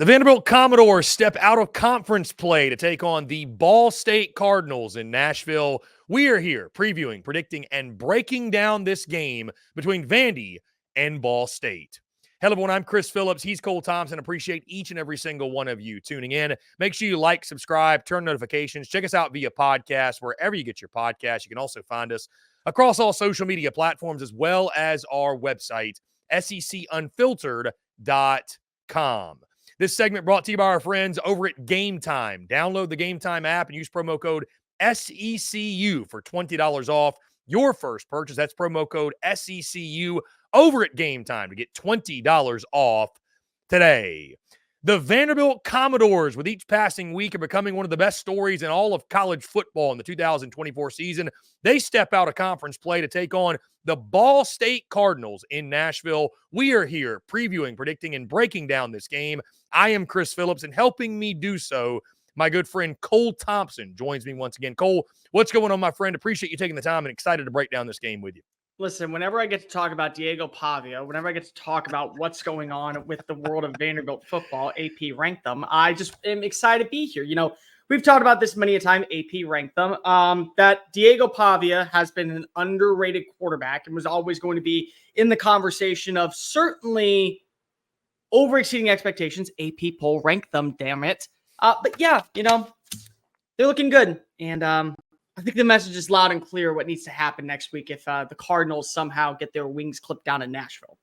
The Vanderbilt Commodores step out of conference play to take on the Ball State Cardinals in Nashville. We are here previewing, predicting, and breaking down this game between Vandy and Ball State. Hello, everyone. I'm Chris Phillips. He's Cole Thompson. Appreciate each and every single one of you tuning in. Make sure you like, subscribe, turn notifications. Check us out via podcast, wherever you get your podcast. You can also find us across all social media platforms, as well as our website, SECUnfiltered.com. This segment brought to you by our friends over at GameTime. Download the GameTime app and use promo code SECU for $20 off your first purchase. That's promo code SECU over at GameTime to get $20 off today. The Vanderbilt Commodores, with each passing week, are becoming one of the best stories in all of college football in the 2024 season. They step out of conference play to take on the Ball State Cardinals in Nashville. We are here previewing, predicting, and breaking down this game. I am Chris Phillips, and helping me do so, my good friend Cole Thompson joins me once again. Cole, what's going on, my friend? Appreciate you taking the time and excited to break down this game with you. Listen, whenever I get to talk about Diego Pavia, whenever I get to talk about what's going on with the world of Vanderbilt football, AP ranked them, I just am excited to be here. You know, we've talked about this many a time, AP ranked them, that Diego Pavia has been an underrated quarterback and was always going to be in the conversation of certainly over-exceeding expectations. AP poll ranked them, damn it. But yeah, you know, they're looking good. And I think the message is loud and clear what needs to happen next week if the Cardinals somehow get their wings clipped down in Nashville.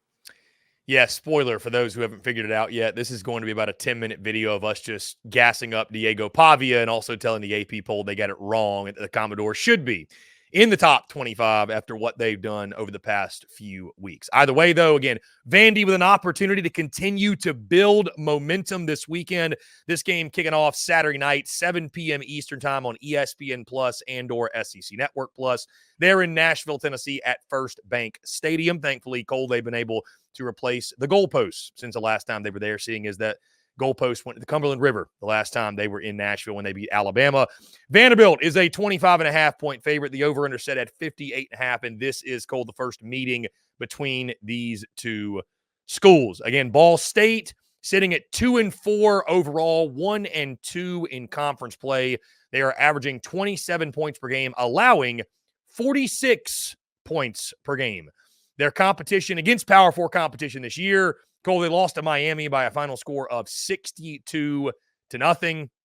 Yeah, spoiler for those who haven't figured it out yet. This is going to be about a 10-minute video of us just gassing up Diego Pavia and also telling the AP poll they got it wrong and the Commodores should be in the top 25 after what they've done over the past few weeks. Either way, though, again, Vandy with an opportunity to continue to build momentum this weekend. This game kicking off Saturday night, 7 p.m. Eastern time on ESPN Plus and or SEC Network Plus. They're in Nashville, Tennessee at First Bank Stadium. Thankfully, Cole, they've been able to replace the goalposts since the last time they were there, seeing as that goalpost went to the Cumberland River the last time they were in Nashville when they beat Alabama. Vanderbilt is a 25.5-point favorite. The over-under set at 58.5, and this is called the first meeting between these two schools. Again, Ball State sitting at 2-4 overall, 1-2 in conference play. They are averaging 27 points per game, allowing 46 points per game. Their competition against Power 4 competition this year, Cole, they lost to Miami by a final score of 62-0.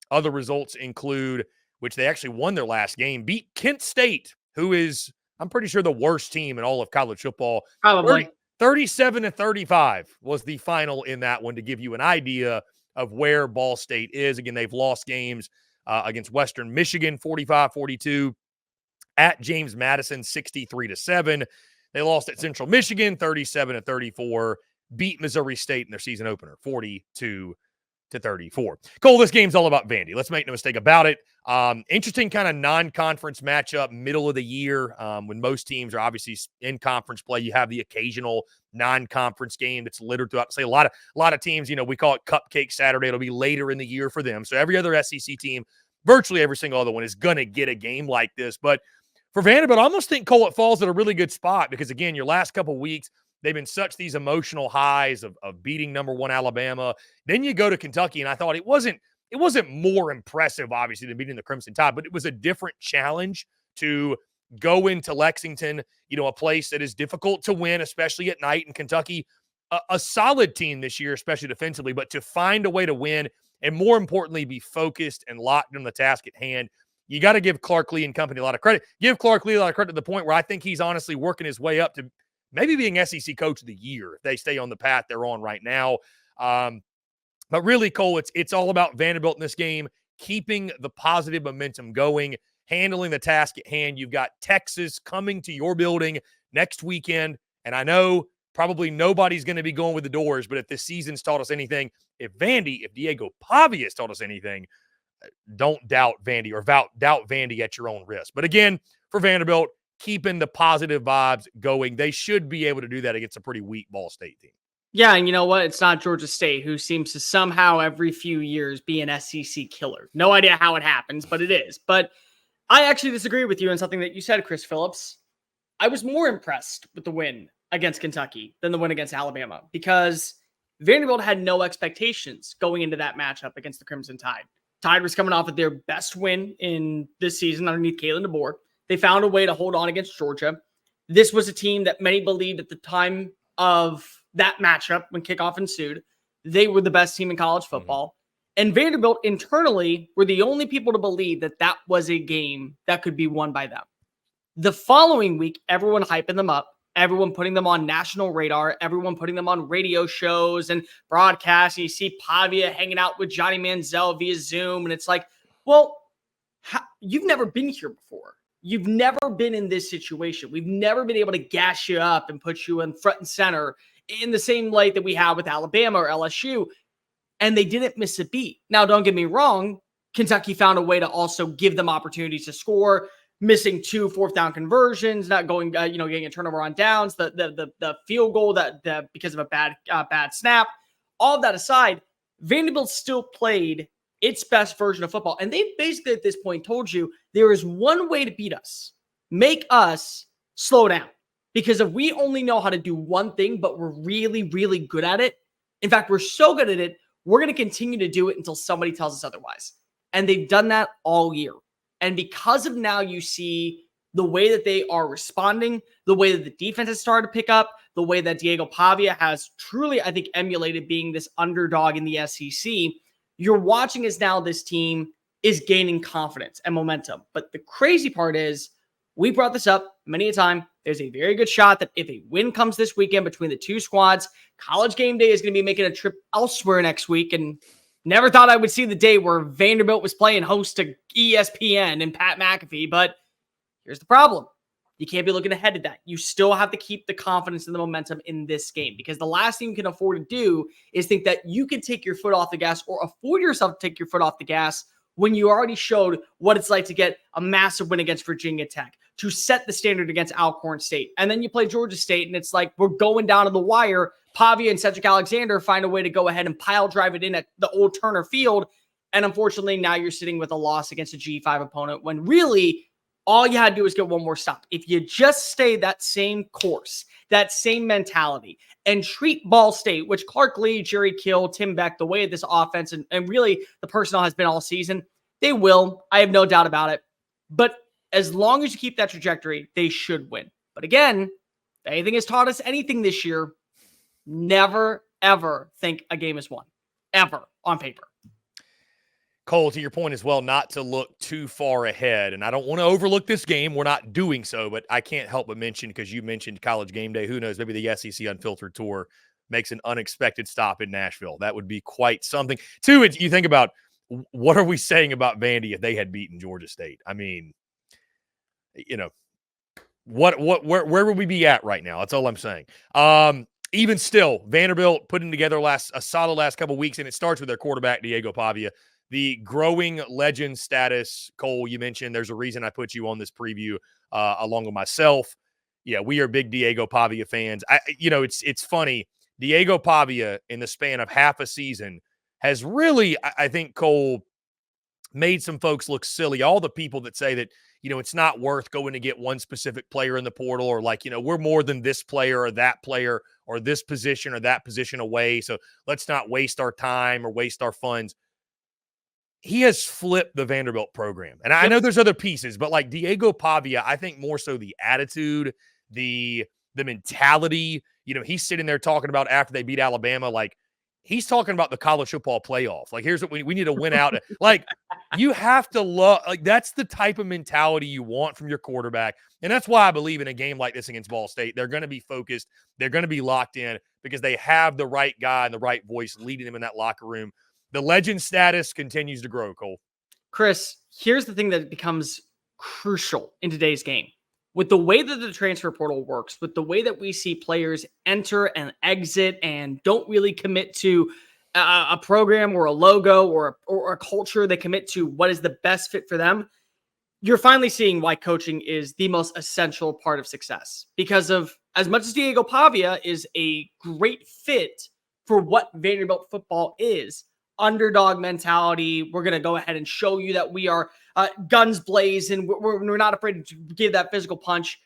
Other results include, which they actually won their last game, beat Kent State, who is, I'm pretty sure, the worst team in all of college football. Probably. 37-35 was the final in that one, to give you an idea of where Ball State is. Again, they've lost games against Western Michigan, 45-42, at James Madison, 63-7. They lost at Central Michigan, 37-34. Beat Missouri State in their season opener, 42-34. Cole, this game's all about Vandy. Let's make no mistake about it. Interesting kind of non-conference matchup, middle of the year, when most teams are obviously in conference play. You have the occasional non-conference game that's littered throughout. Say a lot of teams, you know, we call it Cupcake Saturday. It'll be later in the year for them. So every other SEC team, virtually every single other one, is going to get a game like this. But for Vanderbilt, I almost think, Cole, it falls at a really good spot because, again, your last couple weeks, they've been such these emotional highs of beating number one Alabama. Then you go to Kentucky, and I thought it wasn't more impressive, obviously, than beating the Crimson Tide, but it was a different challenge to go into Lexington, you know, a place that is difficult to win, especially at night. In Kentucky, a solid team this year, especially defensively, but to find a way to win and, more importantly, be focused and locked on the task at hand. You got to give Clark Lea and company a lot of credit. Give Clark Lea a lot of credit to the point where I think he's honestly working his way up to maybe being SEC Coach of the Year if they stay on the path they're on right now. But really, Cole, it's all about Vanderbilt in this game, keeping the positive momentum going, handling the task at hand. You've got Texas coming to your building next weekend, and I know probably nobody's going to be going with the doors, but if this season's taught us anything, if Diego Pavia has taught us anything, don't doubt Vandy or doubt Vandy at your own risk. But again, for Vanderbilt, keeping the positive vibes going. They should be able to do that against a pretty weak Ball State team. Yeah, and you know what? It's not Georgia State, who seems to somehow every few years be an SEC killer. No idea how it happens, but it is. But I actually disagree with you on something that you said, Chris Phillips. I was more impressed with the win against Kentucky than the win against Alabama because Vanderbilt had no expectations going into that matchup against the Crimson Tide. Tide was coming off of their best win in this season underneath Kalen DeBoer. They found a way to hold on against Georgia. This was a team that many believed at the time of that matchup when kickoff ensued, they were the best team in college football. And Vanderbilt internally were the only people to believe that that was a game that could be won by them. The following week, everyone hyping them up, everyone putting them on national radar, everyone putting them on radio shows and broadcasts. And you see Pavia hanging out with Johnny Manziel via Zoom. And it's like, well, you've never been here before. You've never been in this situation. We've never been able to gas you up and put you in front and center in the same light that we have with Alabama or LSU. And they didn't miss a beat. Now, don't get me wrong. Kentucky found a way to also give them opportunities to score, missing 2 fourth down conversions, not going, getting a turnover on downs, the field goal that because of a bad snap. All of that aside, Vanderbilt still played its best version of football. And they basically at this point told you there is one way to beat us. Make us slow down. Because if we only know how to do one thing, but we're really, really good at it, in fact, we're so good at it, we're going to continue to do it until somebody tells us otherwise. And they've done that all year. And because of now, you see the way that they are responding, the way that the defense has started to pick up, the way that Diego Pavia has truly, I think, emulated being this underdog in the SEC. You're watching as now this team is gaining confidence and momentum. But the crazy part is, we brought this up many a time. There's a very good shot that if a win comes this weekend between the two squads, College Game Day is going to be making a trip elsewhere next week. And never thought I would see the day where Vanderbilt was playing host to ESPN and Pat McAfee. But here's the problem. You can't be looking ahead to that. You still have to keep the confidence and the momentum in this game, because the last thing you can afford to do is think that you can take your foot off the gas or afford yourself to take your foot off the gas when you already showed what it's like to get a massive win against Virginia Tech, to set the standard against Alcorn State. And then you play Georgia State, and it's like we're going down to the wire. Pavia and Cedric Alexander find a way to go ahead and pile drive it in at the old Turner Field. And unfortunately, now you're sitting with a loss against a G5 opponent when really all you had to do was get one more stop. If you just stay that same course, that same mentality, and treat Ball State, which Clark Lea, Jerry Kill, Tim Beck, the way this offense and really the personnel has been all season, they will. I have no doubt about it. But as long as you keep that trajectory, they should win. But again, if anything has taught us anything this year, never, ever think a game is won. Ever on paper. Cole, to your point as well, not to look too far ahead. And I don't want to overlook this game. We're not doing so, but I can't help but mention, because you mentioned College Game Day. Who knows? Maybe the SEC Unfiltered Tour makes an unexpected stop in Nashville. That would be quite something. Two, you think about, what are we saying about Vandy if they had beaten Georgia State? I mean, where would we be at right now? That's all I'm saying. Even still, Vanderbilt putting together a solid last couple weeks, and it starts with their quarterback, Diego Pavia. The growing legend status, Cole, you mentioned there's a reason I put you on this preview along with myself. Yeah, we are big Diego Pavia fans. It's funny. Diego Pavia, in the span of half a season, has really, I think, Cole, made some folks look silly. All the people that say that, it's not worth going to get one specific player in the portal, or we're more than this player or that player or this position or that position away, so let's not waste our time or waste our funds. He has flipped the Vanderbilt program. And I know there's other pieces, but like Diego Pavia, I think more so the attitude, the mentality. He's sitting there talking about after they beat Alabama, like he's talking about the college football playoff. Like, here's what we need to win out. Like, you have to love, like, that's the type of mentality you want from your quarterback. And that's why I believe in a game like this against Ball State, they're going to be focused. They're going to be locked in because they have the right guy and the right voice leading them in that locker room. The legend status continues to grow, Cole. Chris, here's the thing that becomes crucial in today's game. With the way that the transfer portal works, with the way that we see players enter and exit and don't really commit to a program or a logo or a culture, they commit to what is the best fit for them, you're finally seeing why coaching is the most essential part of success. Because of as much as Diego Pavia is a great fit for what Vanderbilt football is, underdog mentality. We're going to go ahead and show you that we are guns blazing. We're not afraid to give that physical punch.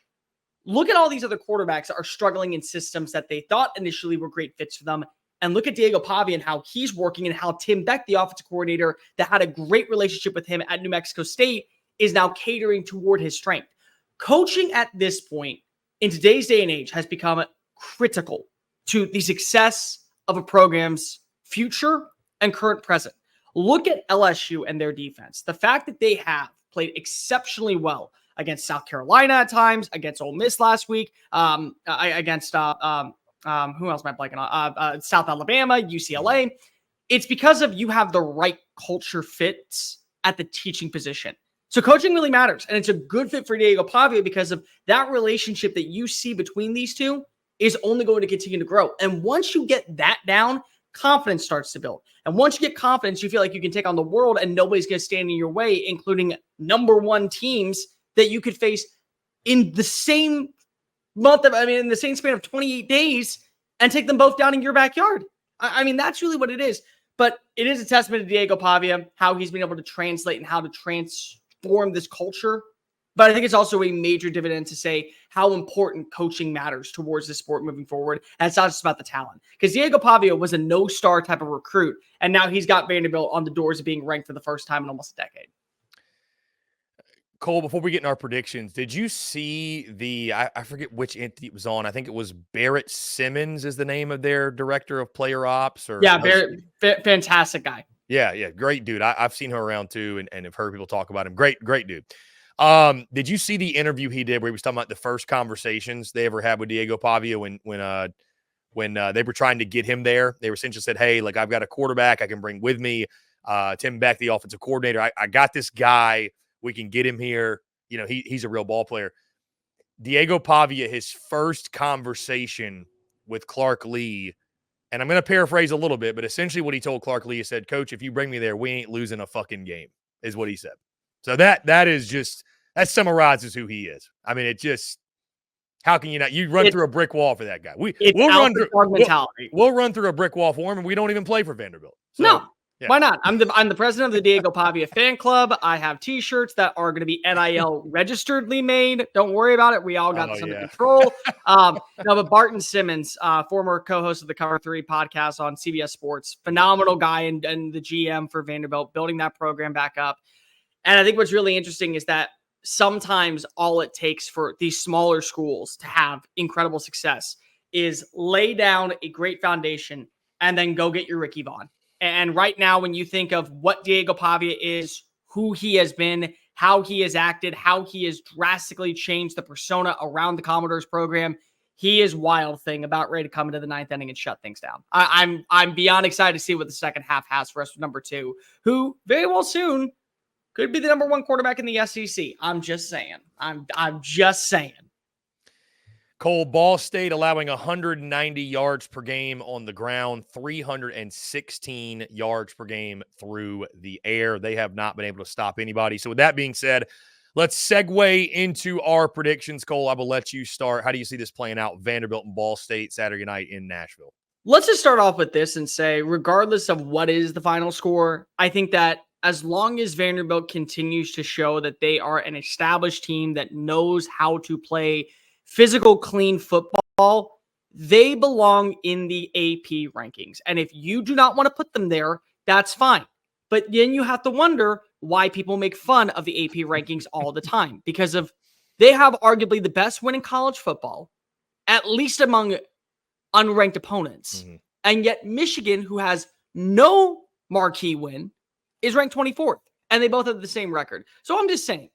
Look at all these other quarterbacks that are struggling in systems that they thought initially were great fits for them. and look at Diego Pavia and how he's working, and how Tim Beck, the offensive coordinator that had a great relationship with him at New Mexico State, is now catering toward his strength. Coaching at this point in today's day and age has become critical to the success of a program's future and current present. Look at LSU and their defense. The fact that they have played exceptionally well against South Carolina at times, against Ole Miss last week, against who else am I blanking on? South Alabama, UCLA. It's because of you have the right culture fits at the teaching position. So coaching really matters, and it's a good fit for Diego Pavia because of that relationship that you see between these two is only going to continue to grow. And once you get that down, confidence starts to build. And once you get confidence, you feel like you can take on the world and nobody's going to stand in your way, including #1 teams that you could face in the same in the same span of 28 days and take them both down in your backyard. I mean, that's really what it is. But it is a testament to Diego Pavia, how he's been able to translate and how to transform this culture. But I think it's also a major dividend to say how important coaching matters towards the sport moving forward. And it's not just about the talent. Because Diego Pavia was a no-star type of recruit, and now he's got Vanderbilt on the doors of being ranked for the first time in almost a decade. Cole, before we get in our predictions, did you see I forget which entity it was on. I think it was Barrett Simmons is the name of their director of player ops. Barrett, fantastic guy. Yeah, great dude. I've seen him around too, and have heard people talk about him. Great dude. Did you see the interview he did where he was talking about the first conversations they ever had with Diego Pavia when they were trying to get him there? They were essentially said, hey, like, I've got a quarterback I can bring with me. Tim Beck, the offensive coordinator. I got this guy. We can get him here. You know, he's a real ball player. Diego Pavia, his first conversation with Clark Lea, and I'm going to paraphrase a little bit, but essentially what he told Clark Lea, he said, Coach, if you bring me there, we ain't losing a fucking game, is what he said. So that summarizes who he is. I mean, it just, how can you not? You run through a brick wall for that guy. We'll run through a brick wall for him, and we don't even play for Vanderbilt. So, no. Yeah. Why not? I'm the president of the Diego Pavia fan club. I have T-shirts that are going to be NIL registeredly made. Don't worry about it. We all got this under control. But Barton Simmons, former co-host of the Cover 3 podcast on CBS Sports, phenomenal guy and the GM for Vanderbilt, building that program back up. And I think what's really interesting is that sometimes all it takes for these smaller schools to have incredible success is lay down a great foundation and then go get your Ricky Vaughn. And right now, when you think of what Diego Pavia is, who he has been, how he has acted, how he has drastically changed the persona around the Commodores program, he is wild thing about ready to come into the 9th inning and shut things down. I'm beyond excited to see what the second half has for us with #2, who very well soon could be the #1 quarterback in the SEC. I'm just saying. I'm just saying. Cole, Ball State allowing 190 yards per game on the ground, 316 yards per game through the air. They have not been able to stop anybody. So with that being said, let's segue into our predictions. Cole, I will let you start. How do you see this playing out? Vanderbilt and Ball State Saturday night in Nashville. Let's just start off with this and say, regardless of what is the final score, I think that as long as Vanderbilt continues to show that they are an established team that knows how to play physical, clean football, they belong in the AP rankings. And if you do not want to put them there, that's fine. But then you have to wonder why people make fun of the AP rankings all the time, because they have arguably the best win in college football, at least among unranked opponents. Mm-hmm. And yet Michigan, who has no marquee win, is ranked 24th. And they both have the same record. So I'm just saying,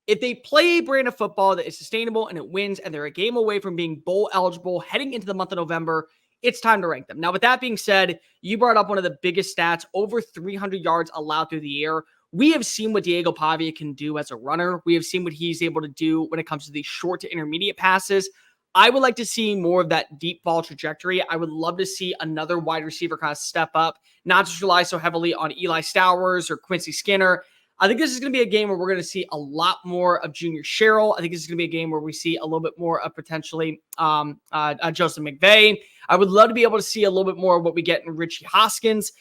if they play a brand of football that is sustainable and it wins, and they're a game away from being bowl eligible heading into the month of November, it's time to rank them. Now, with that being said, you brought up one of the biggest stats, over 300 yards allowed through the air. We have seen what Diego Pavia can do as a runner. We have seen what he's able to do when it comes to these short to intermediate passes. I would like to see more of that deep ball trajectory. I would love to see another wide receiver kind of step up, not just rely so heavily on Eli Stowers or Quincy Skinner. I think this is going to be a game where we're going to see a lot more of Junior Sherrill. I think this is going to be a game where we see a little bit more of potentially Joseph McVay. I would love to be able to see a little bit more of what we get in Richie Hoskins.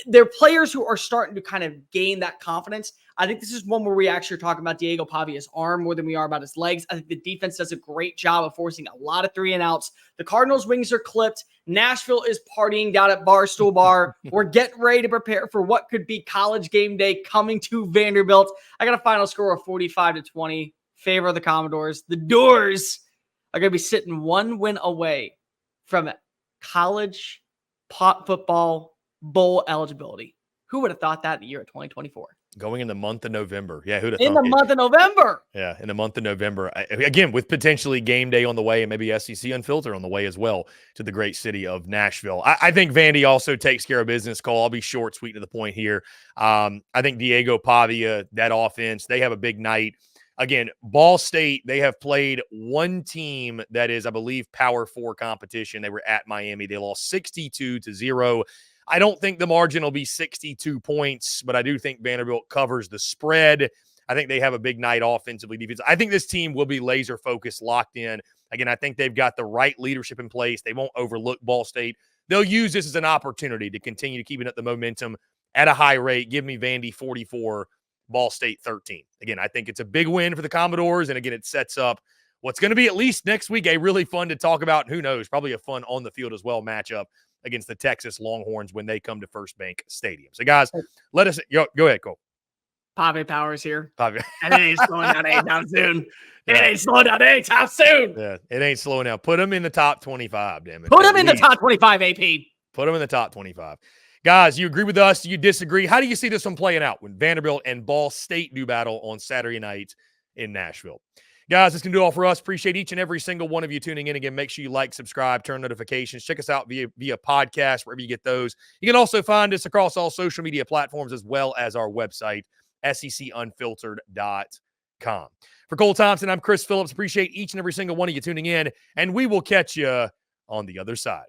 they're players who are starting to kind of gain that confidence. I think this is one where we actually are talking about Diego Pavia's arm more than we are about his legs. I think the defense does a great job of forcing a lot of 3-and-outs. The Cardinals' wings are clipped. Nashville is partying down at Barstool Bar. We're getting ready to prepare for what could be college game day coming to Vanderbilt. I got a final score of 45-20, favor of the Commodores. The Doors are going to be sitting one win away from college football bowl eligibility. Who would have thought that in the year of 2024? Going in the month of November. Yeah, who'd have in thought the month of November. Yeah, in the month of November. Again, with potentially game day on the way and maybe SEC Unfiltered on the way as well to the great city of Nashville. I think Vandy also takes care of business, Cole. I'll be short, sweet, to the point here. I think Diego Pavia, that offense, they have a big night. Again, Ball State, they have played one team that is, I believe, Power 4 competition. They were at Miami. They lost 62-0. I don't think the margin will be 62 points, but I do think Vanderbilt covers the spread. I think they have a big night offensively, defensively. I think this team will be laser focused, locked in. Again, I think they've got the right leadership in place. They won't overlook Ball State. They'll use this as an opportunity to continue to keep up the momentum at a high rate. Give me Vandy 44, Ball State 13. Again, I think it's a big win for the Commodores, and again, it sets up what's going to be, at least next week, a really fun to talk about. Who knows? Probably a fun on the field as well matchup against the Texas Longhorns when they come to First Bank Stadium. So, guys, let us go ahead, Cole. Pave Powers here. Pave. And it ain't slowing down anytime soon. It ain't slowing down anytime soon. Yeah, it ain't slowing down. Put them in the top 25, damn it. Put them in the top 25, AP. Put them in the top 25. Guys, you agree with us? You disagree? How do you see this one playing out when Vanderbilt and Ball State do battle on Saturday night in Nashville? Guys, this can do it all for us. Appreciate each and every single one of you tuning in. Again, make sure you like, subscribe, turn notifications. Check us out via podcast, wherever you get those. You can also find us across all social media platforms as well as our website, secunfiltered.com. For Cole Thompson, I'm Chris Phillips. Appreciate each and every single one of you tuning in, and we will catch you on the other side.